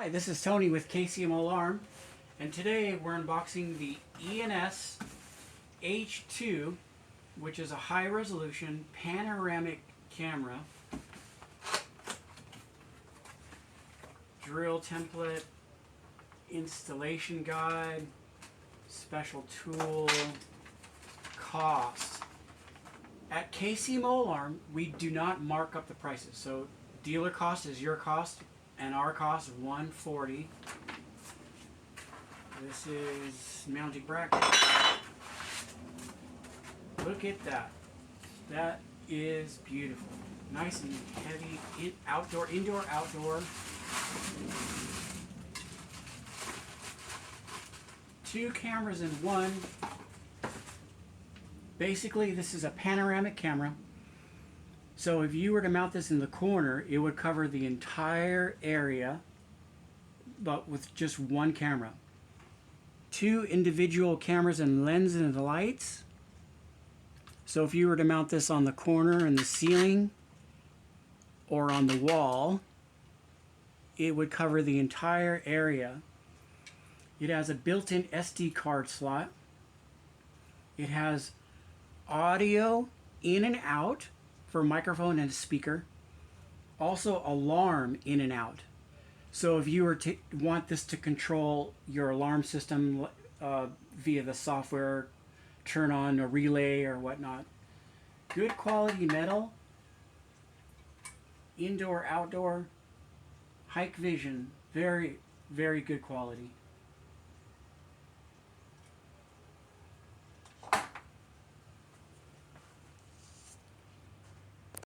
Hi, this is Tony with KCMO Alarm, and today we're unboxing the ENS H2, which is a high-resolution panoramic camera. Drill template, installation guide, special tool, cost. At KCMO Alarm, we do not mark up the prices, so dealer cost is your cost, and our cost is $140. This is mounting bracket. Look at that. That is beautiful. Nice and heavy, outdoor, indoor, outdoor. Two cameras in one. Basically, this is a panoramic camera. So if you were to mount this in the corner, it would cover the entire area, but with just one camera. Two individual cameras and lens and the lights. So if you were to mount this on the corner and the ceiling or on the wall, it would cover the entire area. It has a built-in SD card slot. It has audio in and out for microphone and speaker. Also alarm in and out. So if you were to want this to control your alarm system via the software, turn on a relay or whatnot. Good quality metal. Indoor, outdoor. Hike vision. Very, very good quality.